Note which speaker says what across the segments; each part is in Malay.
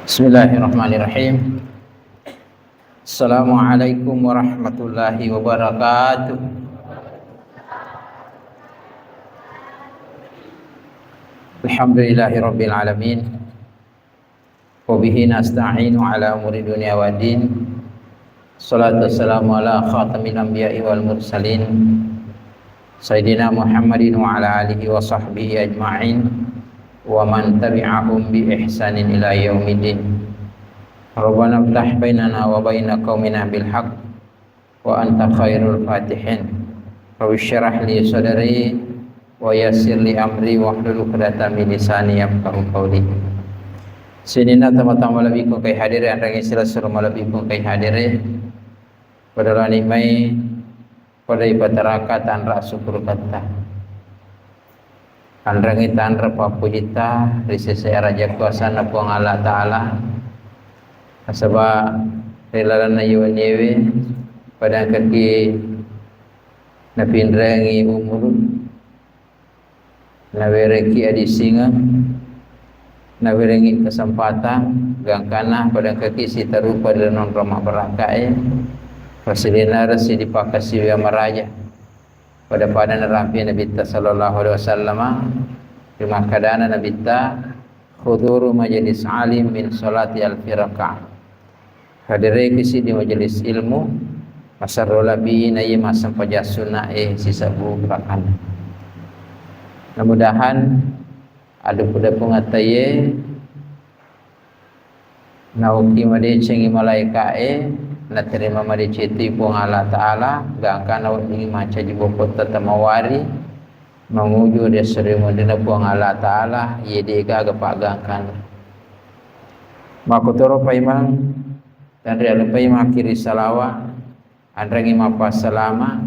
Speaker 1: Bismillahirrahmanirrahim. Assalamualaikum warahmatullahi wabarakatuh. Alhamdulillahirabbil alamin. Wa bihi nasta'inu ala umuri dunya waddin. Shalatu wassalamu ala khatamil anbiya'i wal mursalin Sayyidina Muhammadin wa ala alihi wa sahbihi ajma'in wa man tabi'ahum bi ihsanin ila yaumiddin. Rabbana iftah bainana wa baina qaumina bil haqq wa anta khairul fatihin. Rabbi shrah li sadri wa yassir li amri wa hlul 'uqdatam min lisani yafqahu qawli. Sinina tamatama lebih ko kay hadire andang isila suruh lebih ko kay hadire pada mai pada ibadaraka tanra syukur kata andrangi tanra papujita risese raja kuasa na puang Allah Ta'ala asaba rilalana yuwanewe pada kaki napindrangi umur nawereki adisinga nawerengi kesempatan gangkana pada kaki si tarupa dalam ramah berangkai fasilina resi dipakasi wa maraja pada Nabi Nabi sallallahu alaihi wasallam terima kadana Nabi khuduru majelis alim min salati al-firqa hadire kisi di majelis ilmu masarul labiina ye masam pajasuna sisa bukan mudah-mudahan ada pada pengataye nauki made cengi malaika na terima mari citi pung Allah Ta'ala gangkan awak ini maca di bokot tatamawari menguju dia sering mendena pung Allah Ta'ala ye dega gapak gangkan makutoro paimang dan ria lupai makiri salawa andrangi mapa salama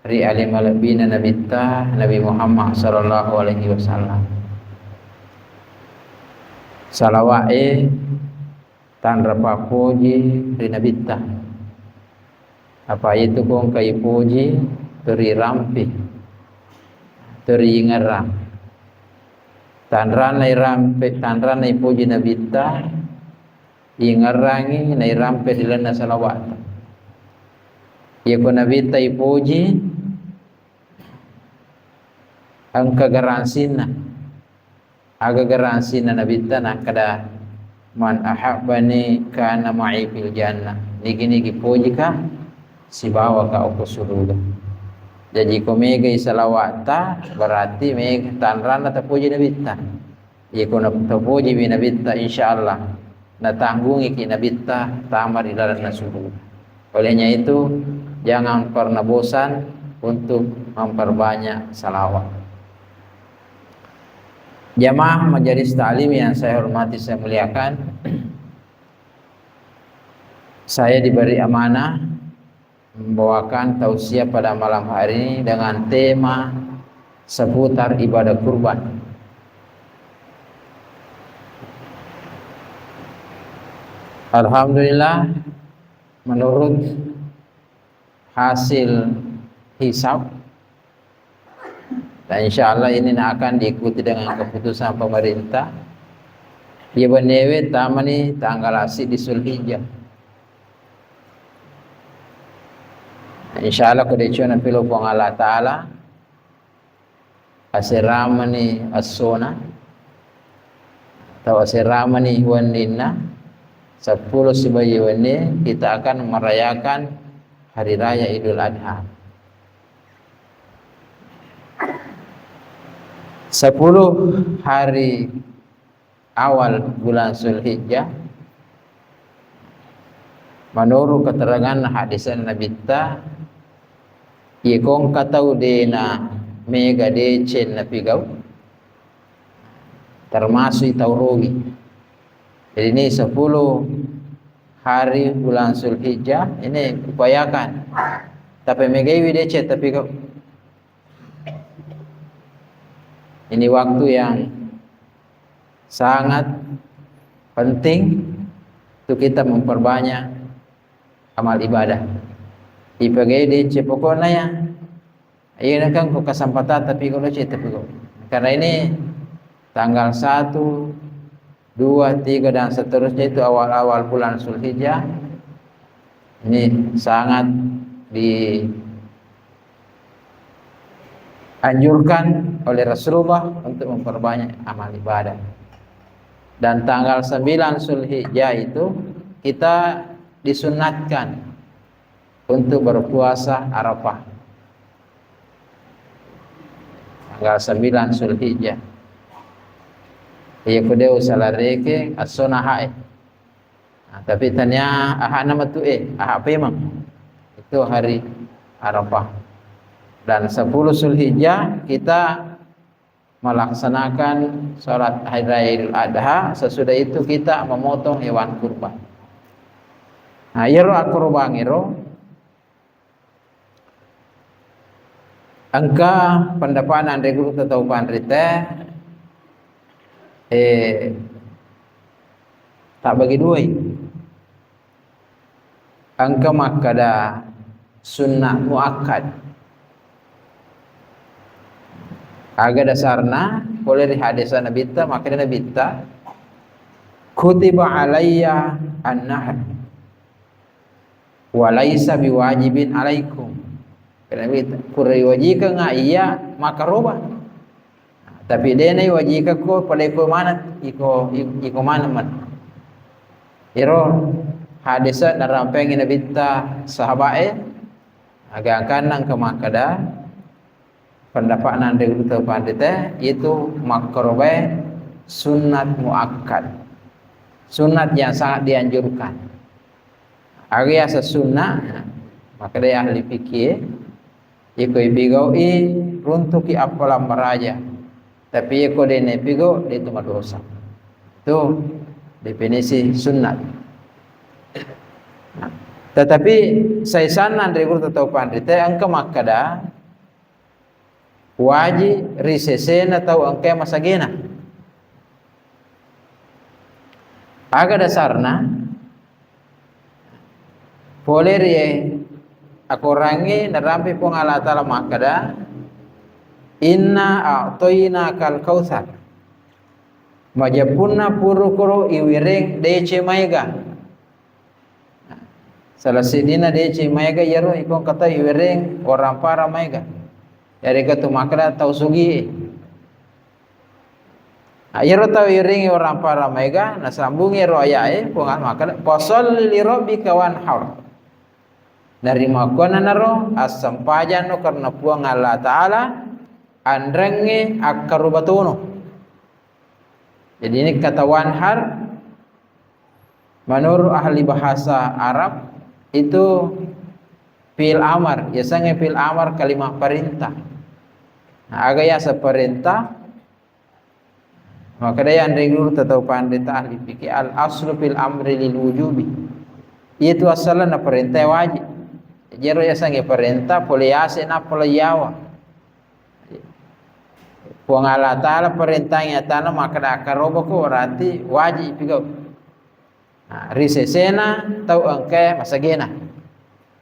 Speaker 1: ri alim alabina Nabi Muhammad sallallahu alaihi wasallam salawae tanra papuji rina bitta apa itu kong kai puji teri rampi teri ngarang tanra nai rampe tanra nai puji na bitta ingarangi nai rampe dilana salawat ya ko na bitta ipuji angka garansina aga garansina na bitta na kada man ahabbani kana ma'i fil jannah niki puji ka si bawa ka aku surga jadi ko mega salawata berarti mega tanrana ta puji nabitta ye ko na puji bi nabitta insyaallah na tanggungi ki nabitta tamar di dalam surga olehnya itu jangan pernah bosan untuk memperbanyak salawat. Jamaah majelis ta'lim yang saya hormati, saya muliakan, saya diberi amanah membawakan tausiah pada malam hari ini dengan tema seputar ibadah kurban. Alhamdulillah, menurut hasil hisab dan insyaallah ini akan diikuti dengan keputusan pemerintah. Dia benewe tamani tanggal asik di Zulhijjah. Insyaallah kodecona pilo pong Allah Ta'ala asiramani as-sona atau asiramani wanina 10 sibayi wane kita akan merayakan hari raya Idul Adha. 10 hari awal bulan Zulhijjah menurut keterangan hadis Nabi ta ikong katau dena mega decen na pigau termasuk taurogi. Jadi ini 10 hari bulan Zulhijjah ini upayakan tapi mega decen tapi kau ini waktu yang sangat penting untuk kita memperbanyak amal ibadah. Ipagai di cepokona ya, ini kan kok kesempatan tapi kalau tapi kok karena ini tanggal 1 2, 3 dan seterusnya itu awal-awal bulan Zulhijjah. Ini sangat dianjurkan oleh Rasulullah untuk memperbanyak amal ibadah. Dan tanggal 9 Zulhijjah itu kita disunatkan untuk berpuasa Arafah. Tanggal 9 Zulhijjah. Ia kudeu salareke as-sunnah hae. Tapi tanya ahad nama tu ahad apa emang? Itu hari Arafah. Dan 10 Zulhijjah kita melaksanakan salat Hari Raya Idul Adha. Sesudah itu kita memotong hewan kurban. Nah, iro kurban iro angka pendapatan regul atau pandrite tak bagi dua. Angka makada sunnah muakkad. Aga dasarna boleh di hadis Nabi ta maka Nabi ta kutiba alayya an-nahr wa laysa biwajibin alaikum. Nabi ta kurai wajika nga iya maka roba. Tapi dene wajika ko pada ko mana iko mana man. Iro hadis narampeng Nabi ta sahabae aga kanang ke makada pendapat nande uta pandita itu makrobe sunat muakkad, sunat yang sangat dianjurkan. Area sesunnah maka dia ahli fikih ikoi bigoi runtuki apalam meraja tapi iko dene bigo itu dosa. Itu definisi sunat. Tetapi saya sana dari guru atau pandita angka makada wajib risesena atau angka masagena. Aga dasarna boleh rie aku rangi narampi pun Allah Ta'ala makada inna a'toina kal kautsar majapunna puru-kuru iwiring dece maiga. Salah sidina dece maiga yaro ikon kata iwiring orang para maiga. Dari katu makra tau sugi. Ayro tau iringi orang para mega nasambungi ro ayae pungan makra posol li rabbika wanhar. Dari makona naro asam pajano karena puang Allah Ta'ala andrengi akarubatuno. Jadi ini kata wanhar menurut ahli bahasa Arab itu fil amar, biasanya fil amar kalimat perintah. Nah, agak ya seperintah maka dia yang dulu tetap pandita ahli fikih al aslu fil amri lil wujubi. Itu asalnya perintah wajib. Jadi ya sange perintah poliase na poliyawa. Puang Allah Ta'ala perintahnya tanah maka dak karoba ko berarti wajib juga. Nah, risesena tau angke masagena.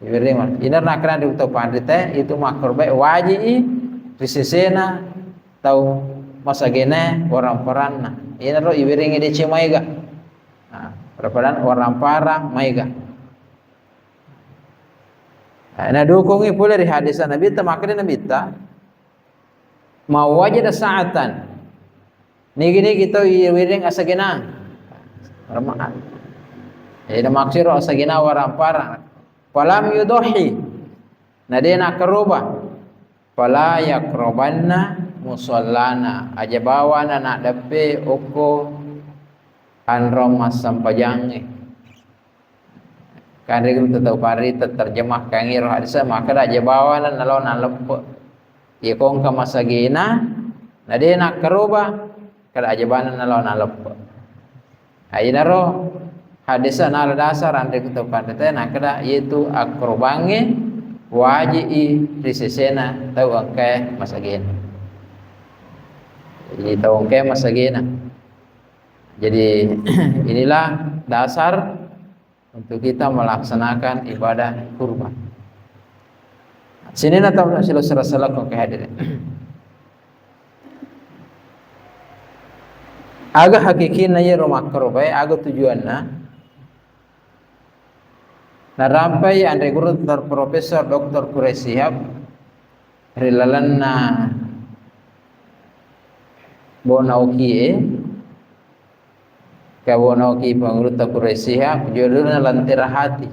Speaker 1: Iberiman. Inar nak kena diutup pandita itu makro baik wajib risesena tau masagena orang peranna. Inar ro iberingi dece maiga. Nah, perpadan orang parah maiga. Nah, dukungi pula di hadis Nabi ta makna Nabi ta mau wajib saatan. Nigi kita iwiring asagena. Ramaat. Ida maksiro asagena orang parah. Falam yudohi nadena kerubah fala yakrobanna musallana aja bawana nak depe oko anromas sampajange kan regul tetau pari terjemah kangiro hadisa maka aja bawana nalona lepe ye kongka masagena nadena kerubah kada aja bawana nalona lepe ayinaro hadisa nal dasar ande kita pandeta nak kada yaitu akrobange wajib risesena tau angke masagena. Jadi tau angke masagena. Jadi inilah dasar untuk kita melaksanakan ibadah kurban. Sini natau sila-sila kau kehadirin. Aga hakikina yero makrobai aga tujuanna narampai andre guru Profesor Dr. Quraisihab rilalanna bonauki ka bonauki pangurut Quraisihab judulna lantera hati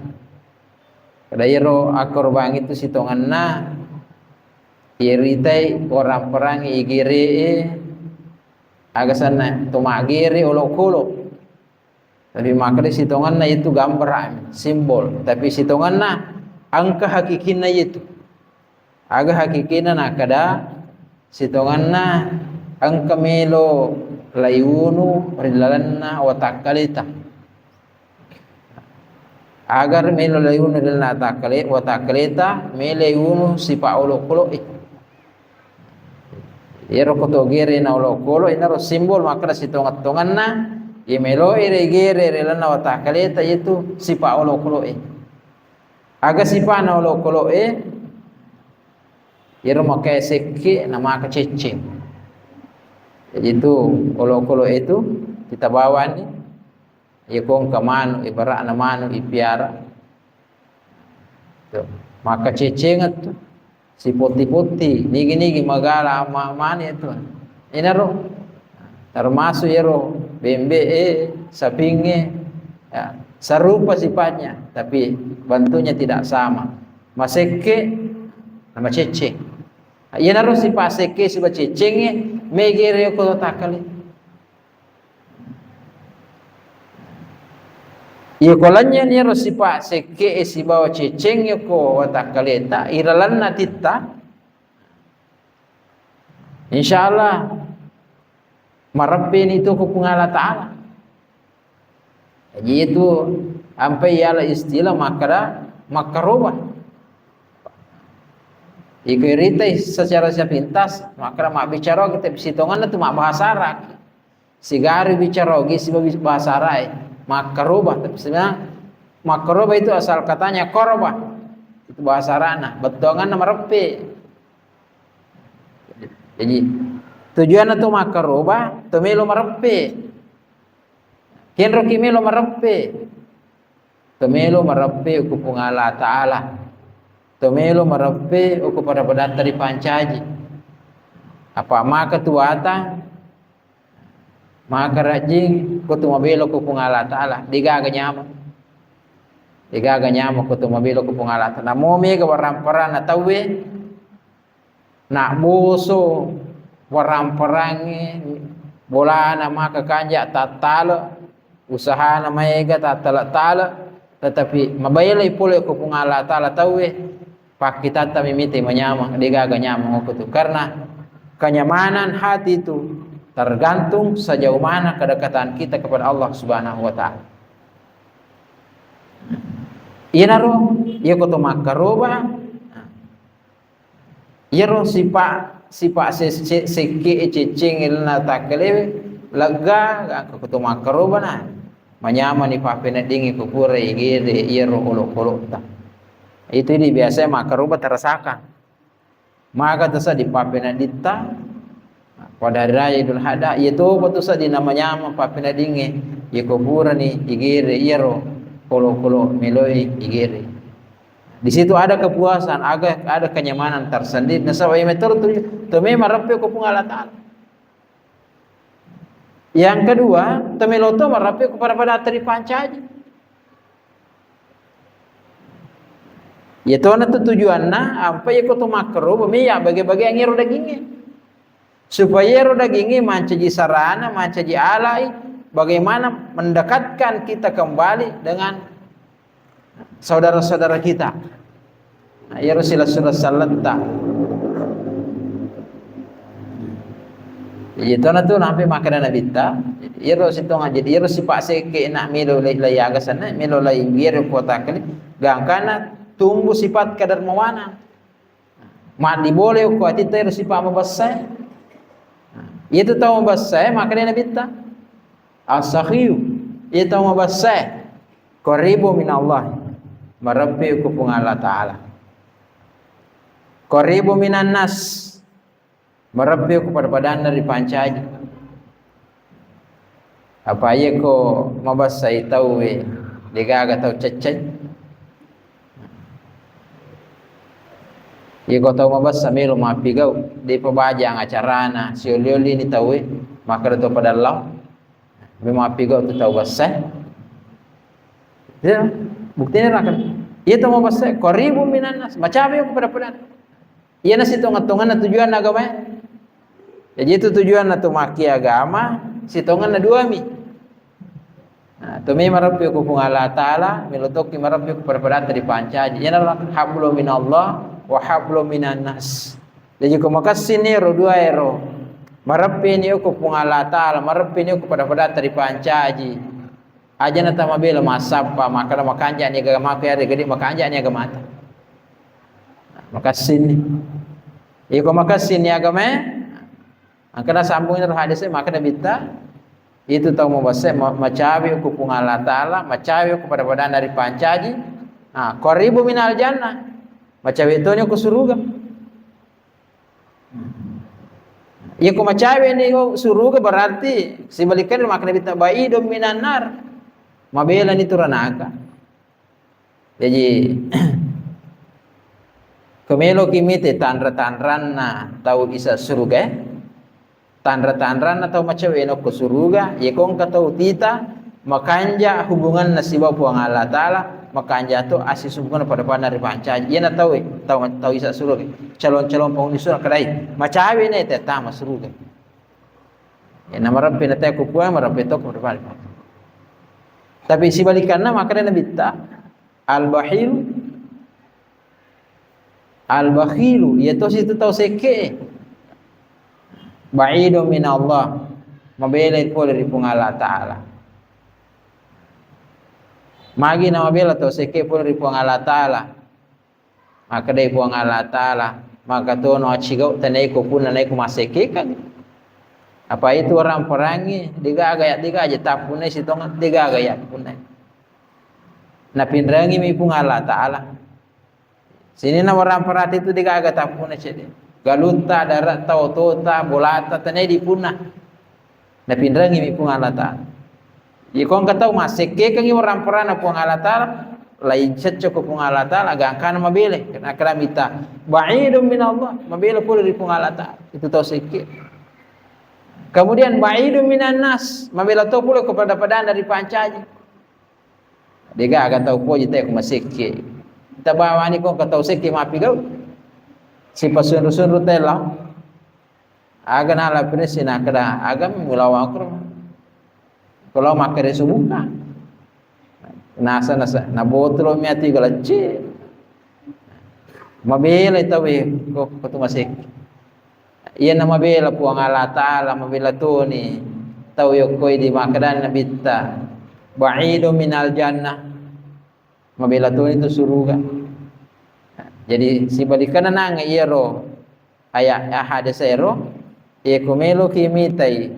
Speaker 1: kada yero akor bang itu sitonganna iritai orang perang igiri agasana tumagiri olok-olok tapi makanya sitonganna itu gambar simbol tapi sitonganna angka hakikina itu aga hakikina na kada sitonganna angka melo layunu rilalanna wa takalita agar melo layunu rilalanna wa takalita melayunu sipa olok-olok iro koto gere na olok-olok inaro simbol makna sitongan-tonganna imelo ire gere relana wa takalita itu sipa olok-olok aga sipa na olok-olok iro makai sekki nama kececing jadi itu olok-olok itu kita bawa ni ikong kamanu ibarat na manu ipiara tuh maka cecing itu si putih-putih nigi-nigi magala mana itu inaro termasuk yero bembe sapinge ya, serupa sifatnya tapi bentuknya tidak sama maseke nama cecing inaro sifat seke sifat cecingnya megere ko takali kolanya ni sifat seke sibawa cecengnya ko watakaleta iralanna titta insyaallah marabin itu ko pungala taala jadi itu sampai ialah istilah makaroba ikiritai secara sepintas maka mak bicara kita sitongan itu mak bahasa Arab sigari bicara si bahasa Arab makaroba tapi sebenarnya makaroba itu asal katanya korba itu bahasa Arab betongan nama repe jadi tujuan itu makaroba to melo marepe kenro kimelo marepe to melo marepe ku pungala taala to melo marepe ku pada dari pancaji apa maka tuata maka rajing kutu mabelo ku pungala taala digaga nyama kutu mabelo ku pungala taala mo me ga waramparana tawe nak muso waramparangi bolana maka kanja tatala usaha na maega tatala tetapi mabayalay pula ku pungala taala tawe pakita mimiti manyama digaga nyama kutu karena kenyamanan hati itu tergantung sejauh mana kedekatan kita kepada Allah Subhanahu wa taala. Inaro ia kutu makaroba. Iro sipa seke cecing ilna takele lega kutu makaroba na. Manyama ni papena dingi kupure igire iro olok-olok ta. Itu di biasa makaroba terasakan. Maka tesa di papena ditta pada hari raya Idul Adha itu betul saja namanya apa penadinge ya kubura ni igere iro kolo meloi igere di situ ada kepuasan ada kenyamanan tersendiri nasabay meter tu memang rapi ku pengalatan yang kedua temeloto marapi kepada teri pancaji ya tu na tujuanna apa ya kutu makro bemiya bagi-bagi yang iro dagingnya supaya dagingnya mancaji sarana, mancaji alai, bagaimana mendekatkan kita kembali dengan saudara-saudara kita. Nah, ya Rasulullah sallallahu itu na tu nampi makanan nabita. Ya Rasulullah jadi ya Rasulullah seke nak milo layaga sana, milo lay biar kota kali, gangkana tumbuh sifat kadarmawanan. Mandi boleh ko atita Rasulullah mabasai. Itu tahu bahasa makanya nabita as-sakhiyu itu tahu bahasa qaribu minallah marabbi ku pungala taala qaribu minan nas marabbi ku pada dari pancaji Apa ye ko mabasai tau we digaga tau cecet. Ye ko tau mabasa melo mapigau di pabajang acarana si oli ni tau we maka to padalau me mapigau tu tau basah. Ya, buktinya kan. Ia tau mabasa qaribu minan nas, macam yo kepada ia nasi tongan-tongan na tujuan agama. Jadi itu tujuan na maki agama, si tongan na dua mi. Nah, tumi marapi ko kung Allah Ta'ala, milutok ki marapi ko pada dari pancaji. Yan adalah hablu minallah wa hablu minan nas. Jadi ko makasin ni ro dua ero. Marapi ni ko kung Allah Ta'ala, marapi ni ko pada dari pancaji. Aja na tamabela masapa, maka makanja ni agama ko yari gadi makanja ni agama. Makasin ni. Iko makasin ni agama. Angkana sambungin roh hadisnya maka dah minta itu tahu membahas macawi ku Allah Ta'ala, macawi kepada badan dari pancaji. Ah, qaribu minal jannah. Macawi itu nya ku surga. Ya ku macawi ni surga berarti sebalikan makna minta baidum minan nar. Mabela ni turanaka. Jadi kemelo kimite tanra-tanran na tahu isa surga. Tandra-tandra atau macam enok ke surga, ye kong katau tita makanja hubungan nasiba puang Allah Ta'ala, makanja tu asis hubungan pada dari pancaji. Ye na tahu tahu isa surga. Calon-calon penghuni surga kedai. Macam ini tetama surga. Ye na marapi na tayo kupuan marapi to pada pada. Tapi sibalikanna makanya nabita al-bakhilu yaitu situ tahu seke. Ba'idu min Allah, mabela itu dari Allah Ta'ala. Magi na mabela to seke po dari Allah Ta'ala. Maka dari Allah Ta'ala, maka to no achigau tanai ko pun nanai ko maseke kan. Apa itu orang perangi diga aja tapune sitongan diga gaya punai. Na pinrangi mi pun Allah Ta'ala. Sini na orang perat itu diga aga tapune cede. Galunta darat tau tota bolata tanai dipunah. Na pinrangi mi pung Allah Ta'ala. Ikon katau maseke kangi orang perana pung Allah Ta'ala lain cecok pung Allah Ta'ala agangkan mabele kena keramita ba'idum min Allah mabele pula di pung Allah Ta'ala itu tau seke. Kemudian ba'idum minan nas mabele tau pula kepada padaan dari pancaji. Dega agak tau po jita ko maseke. Kita bawa ni kon katau seke mapigau. Si pasun-sun rutela aga na la presina kada aga mulawa akro kalau makere subuka nasa na botro mi ati galachi mabela itawe ko tumasik iya na mabela po ang Allah Ta'ala mabela to ni taw koy di makadan na bitta ba'idu minal jannah mabela to itu suruga. Jadi sibalikan na nga iyero aya hadis ero kumelo kimitai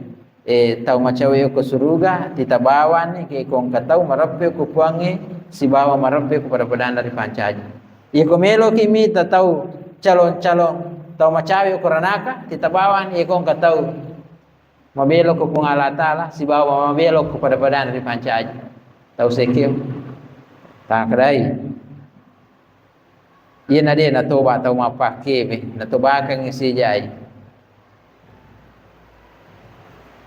Speaker 1: tau macawe ko suruga titabawan ke kong katau marape ko puangi si bawa marape ko pada badan dari pancaji. Kumelo kimita tau calon-calon tau macawe ko ranaka titabawan kong katau mabelo ko pung Allah Ta'ala si bawa mabelo ko pada badan dari pancaji. Tau sekim takrai. Ia nade na toba tau mapake be na toba kang si jai.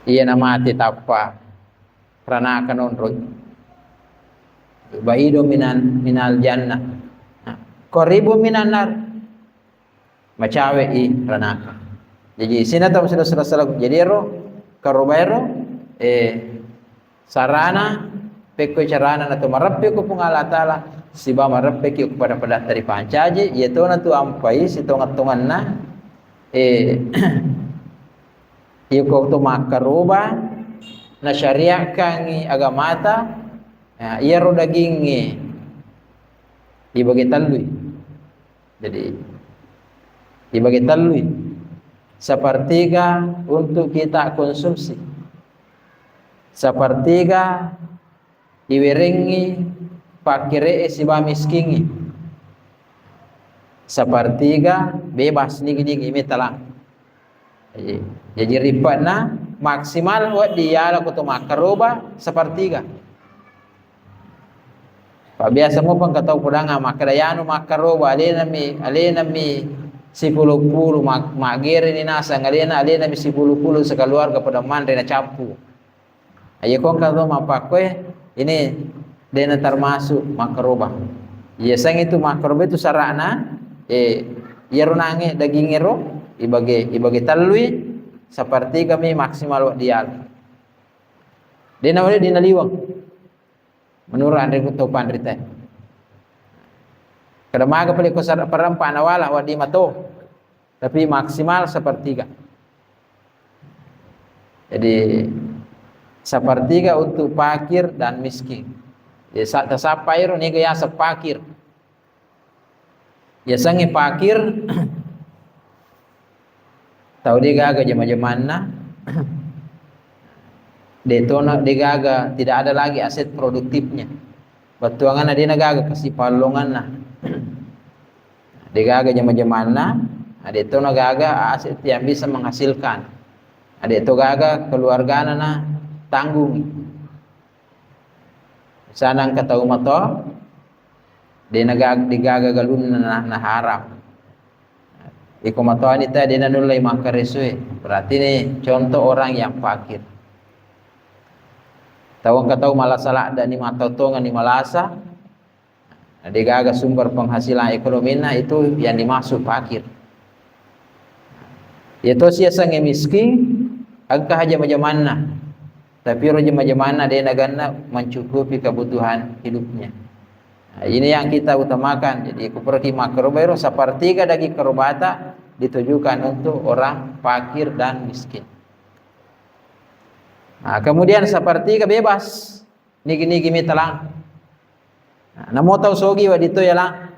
Speaker 1: Ia na mati tapa rana kanon roy. Baido minal jannah. Qaribu minan nar. Macawe i ranaka. Jadi sina tam sudah jadi ro karobero sarana pekko carana na tumarappe ko pung Allah Ta'ala si ba marappe ki kepada dari pancaji yaitu na tu ampai si tongat-tongan na ko to makaroba na syariah kangi agamata iya ro daging ibagi talui jadi ibagi talui sepertiga untuk kita konsumsi sepertiga iwiringi pakire si ba miskingi sepertiga bebas nigi-nigi metalang jadi ripat na maksimal wa dia la kutu makaroba sepertiga. Pak biasa mo pang kataw pudanga makadayano makaroba alena mi si puluh magere ni nasa alena mi si puluh sa keluarga pada mandre na capu. Ayo kong kataw mapakwe ini dena termasuk makaroba. Ya sang itu makaroba itu sarana yero nange daging ero ibagi talui seperti kami maksimal wak dial. Dena wale dina liwang. Menurut Andre kutupan rita. Kadamaga pali ko sa parampa nawala wak di mato. Tapi maksimal sepertiga. Jadi sepertiga untuk fakir dan miskin. Jadi sasapai ro ni kaya sa fakir. Ya sangi fakir tahu dia gaga jama-jamanna detona digaga tidak ada lagi aset produktifnya. Batuangan dia nagaga kasih palongan nah. Digaga jama-jamanna, detona gaga aset yang bisa menghasilkan. Deto gaga keluargana na tanggung. Sanang kataw mato dia digaga galun na harap. Iko mato anita dia nulai makaresue. Berarti ini contoh orang yang fakir. Tawang kataw malasala da ni matotongan ni malasa. Digaga sumber penghasilan ekonomi na itu yang dimaksud fakir. Itu siya sang miskin agka haja majamanna. Tapi roja majamanna dia nagana mencukupi kebutuhan hidupnya. Nah, ini yang kita utamakan. Jadi kuperti makrobairo sepertiga dagi kerobata ditujukan untuk orang fakir dan miskin. Nah, kemudian sepertiga bebas nigi-nigi mitalang. Nah, namo tahu sogi wa dito ya lang.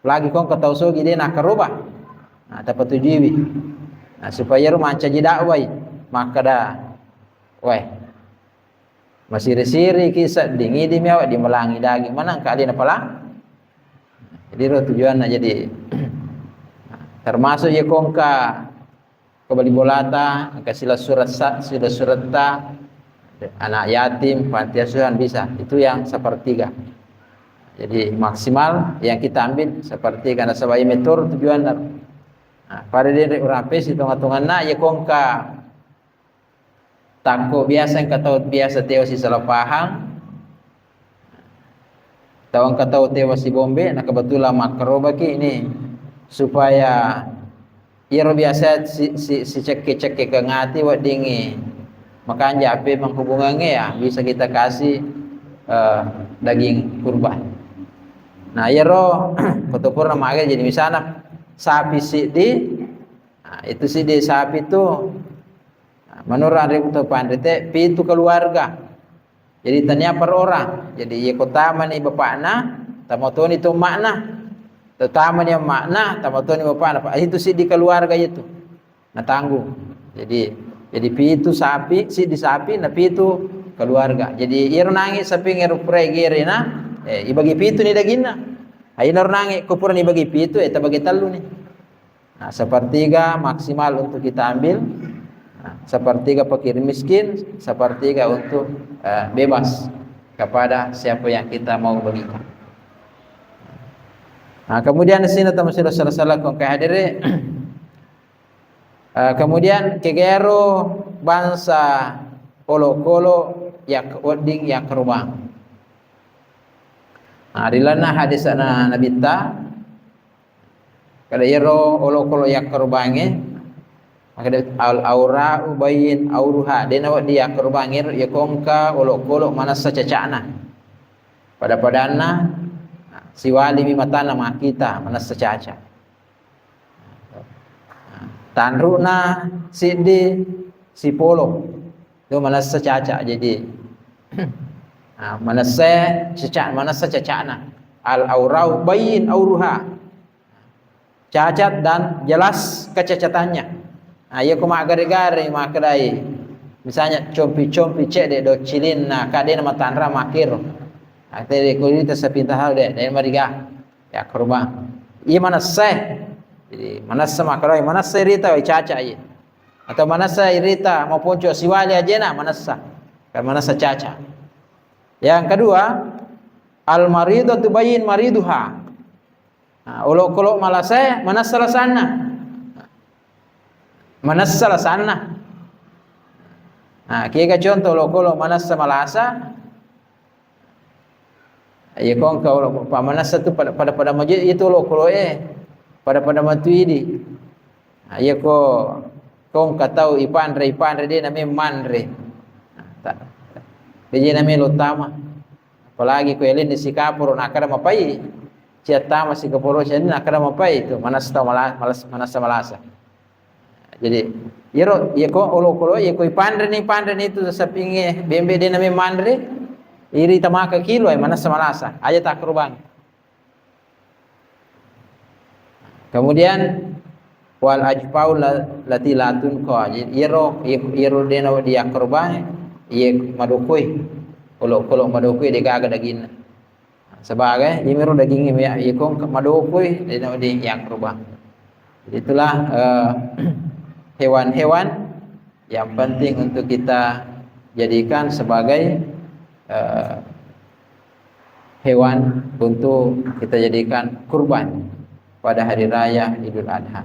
Speaker 1: Lagi kong kataw sogi dia nak kerubah. Nah, dapat tujuwi. Nah, supaya ru manca jidakwai maka dah weh masih resiri kisah dingi di mewah di melangi daging mana kali na pala. Jadi ro tujuan jadi termasuk ya kong kembali bolata, kasih surat ta, anak yatim, panti asuhan bisa. Itu yang sepertiga. Jadi maksimal yang kita ambil sepertiga. Karena sebagai metur tujuan. Nah, pada dia rapis hitung-hitungan na ya kongka tako biasa yang kata biasa tewas si salah paham. Tawang kata tewas si bombe. Nah kebetulan makrobaki ini supaya iro biasa si cek ke ngati wak dingi makanya ape menghubungannya ya bisa kita kasih daging kurban. Nah iro potopur nama agak jadi misalnya sapi sidi, nah, itu sidi sapi itu menurut ada kutupan rete pintu keluarga. Jadi tanya per orang. Jadi ye kota mani bapakna, tamoton itu makna. Terutama yang makna tamatoni bapak itu sih di keluarga itu nah tanggung. Jadi pitu sapi si di sapi na pitu keluarga. Jadi iro nangis sapi ngeru pregere na ibagi pitu ni dagina. Ayo nangis kupur ni bagi pitu eta bagi telu nih. Nah sepertiga maksimal untuk kita ambil. Nah, sepertiga fakir miskin, sepertiga untuk bebas kepada siapa yang kita mau bagikan. Nah, kemudian di sini teman salah kong kehadiri. Kemudian kegero bangsa kolo yak oding yak rumah. Nah, dilana hadis ana Nabi ta kada yero kolo yak rubange maka al aura ubayin auruha dena wa dia rubange ya kongka kolo mana sacacana pada padana si wali mimatana mak kita mana secaca tanruna si polo itu mana secaca jadi mana secacana al aurau bayin auruha cacat dan jelas kecacatannya. Ya kuma gare-gare makadai misalnya compi-compi cek de do cilin na kade nama tanra makir. Ate ko dito sa pintahan de dahil mariga ya kurma. Iya mana seh. Jadi mana sama kalau mana seh rita caca iya. atau manasa irita maupun cok siwali ajena manasa, kan manasa caca. Yang kedua, al maridatu bayin mariduha. Ulok-ulok malasai manasa lasana. Manasa lasana. Kaya contoh ulok-ulok manasa malasa. Ya kong kau manasa tu pada majid itu ulok-ulok pada matuidi. Ya ko kong katau ipandre dia namanya mandre. Dia namanya lutama. Apalagi ko elin di Sikapuro nakada mapai. Ciata masih Sikapuro siya nakada mapai itu manasa malasa. Jadi ya ko ulo ya ko ipandre ni itu sa pingi bembe dia namanya mandre. Iri tamaka kilo ay manasa malasa. Aja tak kurban. Kemudian wal ajpau lati latun ko iro dena dia kurban ye madukui kolok madukui digaga daging sebagai yemiru daging ye kong madukui dena di yang kurban. Itulah hewan-hewan yang penting untuk kita jadikan sebagai hewan untuk kita jadikan kurban pada hari raya Idul Adha.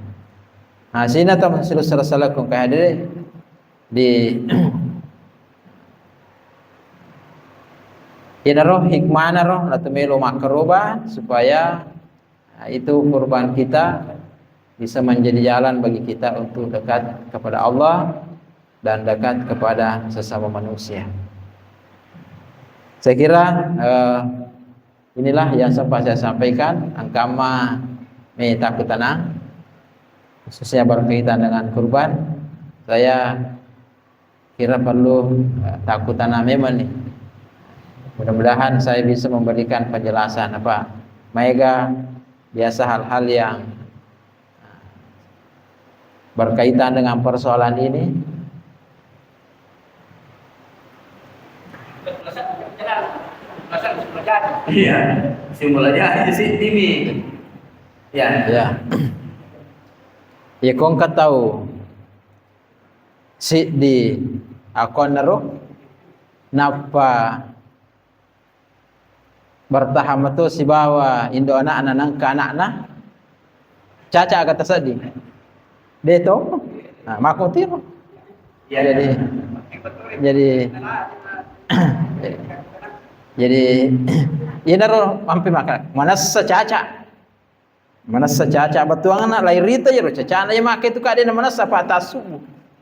Speaker 1: Sini teman salah kong hadir di ina roh hikmana roh atau melo makaroba supaya itu kurban kita bisa menjadi jalan bagi kita untuk dekat kepada Allah dan dekat kepada sesama manusia. Saya kira inilah yang sempat saya sampaikan. Angkama me takut tanang khususnya berkaitan dengan kurban. Saya kira perlu takut tanam memang nih. Mudah-mudahan saya bisa memberikan penjelasan apa mega biasa hal-hal yang berkaitan dengan persoalan ini.
Speaker 2: Iya, simbol aja sih ini. Ya.
Speaker 1: Ya kong tahu si di akon naro napa bertaham itu si bawa Indo anak ke anak caca kata sadi deto makung tiro
Speaker 2: Ya,
Speaker 1: jadi ini naro hampir makan manasa caca batuang anak lairita jero caca anak yang makai itu kadena manasa patasu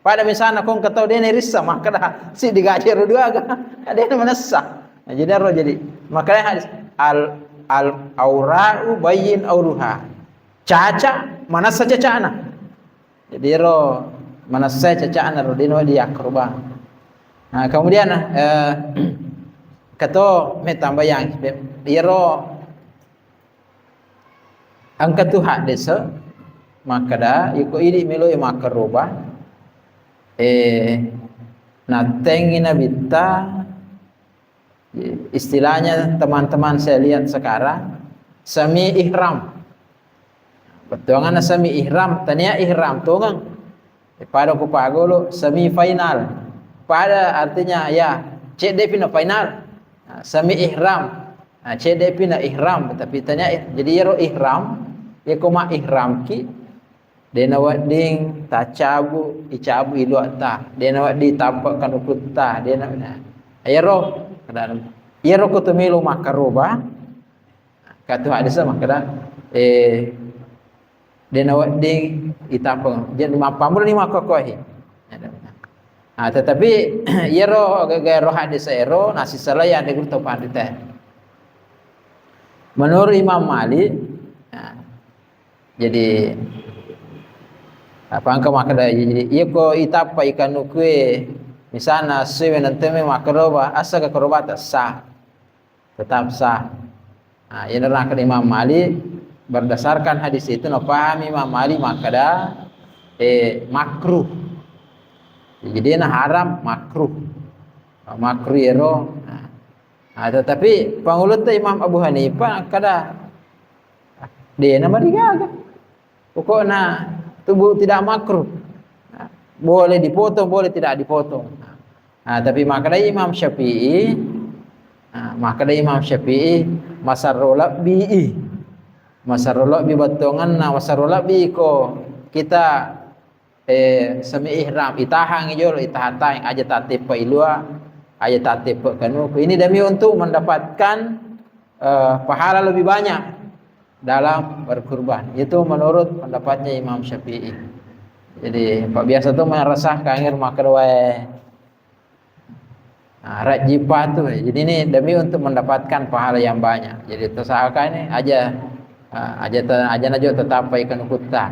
Speaker 1: pada misalnya kong ketau dene rissa maka dah si digajer dua aga kadena manasa. Jadi roh jadi makanya hadis al aura'u bayyin auruha. Caca manasa caca anak. Jadi roh manasa caca anak roh dino dia kurban. Kemudian kato me tambah yang iro angka tu hak desa maka dah iko ini melo maka roba natengina bitta istilahnya teman-teman saya lihat sekarang semi ihram betuangan semi ihram tania ihram tungang pada ku pagolo semi final pada artinya ya cede pina final semi ihram cede pina ihram tapi tanya jadi yero ihram ya koma ihram ki dena wading tacabu icabu ilu ta dena wadi tampakkan ukutta dena yero kadang yero kutumilu makaroba katu hadis makada dena wading itapang jadi mapamur ni makokohi. Tetapi yero gaya hadis ero nasi salaya de gurto pandita. Menurut Imam Malik jadi apa angka makada jadi iko itapa ikan nukue misalnya sewe nanteme makaroba asa ke korobata sah tetap sah. Ini nerangkan Imam Malik berdasarkan hadis itu pahami Imam Malik makada makruh. Jadi haram makruh yero. Tetapi pangulut Imam Abu Hanifah kada dia nama digaga pokoknya tubuh tidak makruh Boleh dipotong, boleh tidak dipotong. Tapi maka dari Imam Syafi'i, masarulab bi'i. Masarulab bi batongan na masarulab bi ko kita semi ihram itahang ijol itahatang aja tatip pa ilua aja tatip pa kanu. Ini demi untuk mendapatkan pahala lebih banyak dalam berkurban. Itu menurut pendapatnya Imam Syafi'i. Jadi pak biasa tuh meresah kangir makan wae rajipa tuh. Jadi ini demi untuk mendapatkan pahala yang banyak. Jadi tersangka ini aja najo tetap ikan kutta.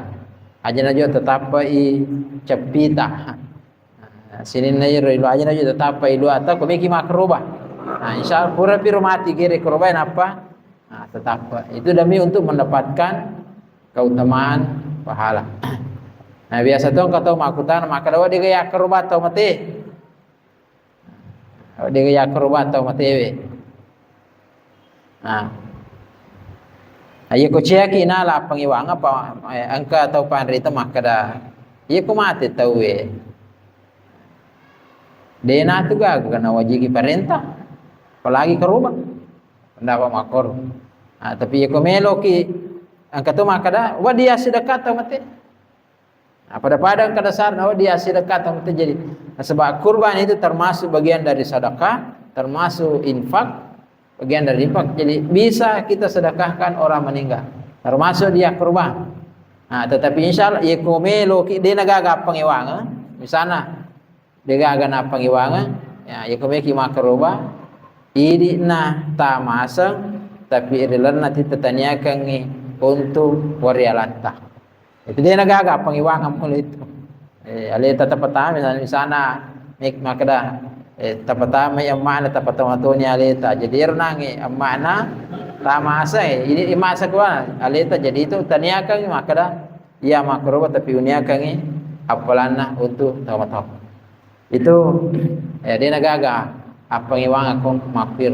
Speaker 1: Aja najo tetap cepita. Sini najo aja najo tetap ilu atau komiki makrubah. Insyaallah pura piru mati kiri korban apa? Tetap itu demi untuk mendapatkan keutamaan pahala. Biasa tuh kata makutan maka dawa dia gaya korban atau mati. Dia gaya korban atau mati. Iya ko ceki nala pangiwang apa angka atau panrita maka dah. Iya ko mati tahu Dena tu gak kena wajib perintah. Apalagi kerubah. Pendapat makor. Tapi iya ko meloki angka tu maka dah wadia sedekah atau mati. Pada padang kadasar dia sedekah atau mati jadi. Sebab kurban itu termasuk bagian dari sedekah, termasuk infak. Bagian dari infak, jadi bisa kita sedekahkan orang meninggal, termasuk dia kurban. Tetapi insyaallah ia komelo dia nagaga pangiwanga, misalnya dia gaga na pangiwanga, ya ia komeki makruba, ini na tamasa, tapi irilan nanti tetaniakan untuk warialata. Itu dia nagaga pangiwanga mulai itu. Alita tapata misalnya makada tapatama yang mana tapatama tu ni alita jadi renangi mana tamasa ini imasa kuan alita jadi itu taniakan maka dah ia makruh tapi uniakan apalana untuk tamat itu dia nagaga apa ngiwang aku makfir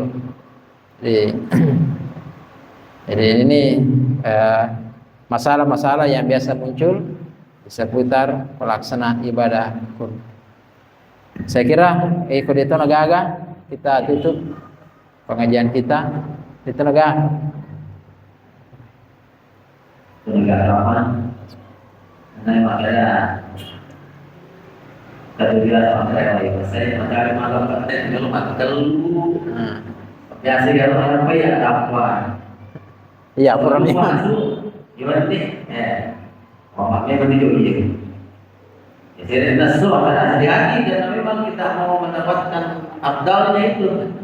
Speaker 1: jadi ini masalah-masalah yang biasa muncul seputar pelaksanaan ibadah kurban. Saya kira ikut itu nagaga kita tutup pengajian kita itu nagaga.
Speaker 2: Negara apa? Nah makanya ketika makanya saya mencari malam konten belum telu. Biasa kalau apa ya apa?
Speaker 1: Iya kurangnya.
Speaker 2: Gimana nih? Makanya begitu ini. Jadi nasu akan hati-hati dan memang kita mau mendapatkan abdalnya itu.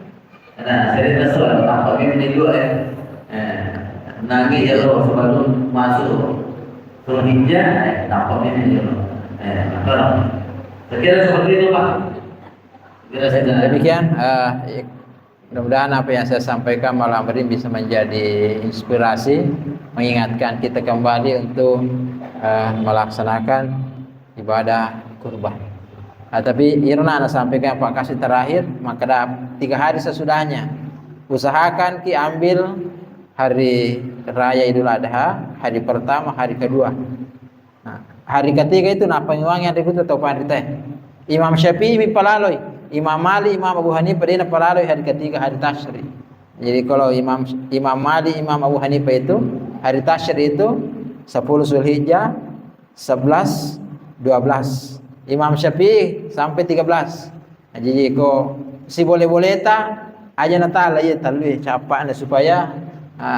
Speaker 2: Nah, jadi nasu apa ini dua nagi ya loh sebelum masuk Zulhijjah, nampak ini dulu. Sekira seperti itu Pak.
Speaker 1: Demikian, mudah-mudahan apa yang saya sampaikan malam ini bisa menjadi inspirasi, mengingatkan kita kembali untuk melaksanakan ibadah kurban. Tapi Irna sampaikan Pak kasih terakhir, maka 3 hari sesudahnya usahakan ki ambil hari raya Idul Adha, hari pertama, hari kedua. Hari ketiga itu napa uang yang dikut atau pandai. Imam Syafi'i palaloi, Imam Malik, Imam Abu Hanifah dia palaloi hari ketiga hari tasyrik. Jadi kalau Imam Malik, Imam Abu Hanifah itu hari tasyrik itu 10 Zulhijjah, 11, 12. Imam Syafi'i sampai 13. Jadi ko si boleh-boleh ta aja natala ya talui capaknya supaya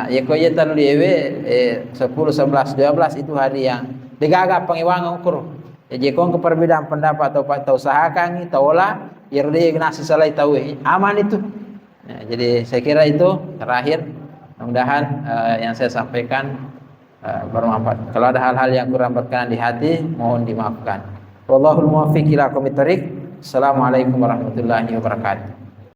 Speaker 1: ya ko ya talui 10, 11, 12 itu hari yang digaga pangiwang ukur. Jadi ko keperbedaan pendapat atau usahakan taulah irdi nasi salai tahu aman itu. Jadi saya kira itu terakhir. Mudah-mudahan yang saya sampaikan bermanfaat. Kalau ada hal-hal yang kurang berkenan di hati, mohon dimaafkan. Wallahul muwaffiq ila aqwamit thoriq. Assalamualaikum warahmatullahi wabarakatuh.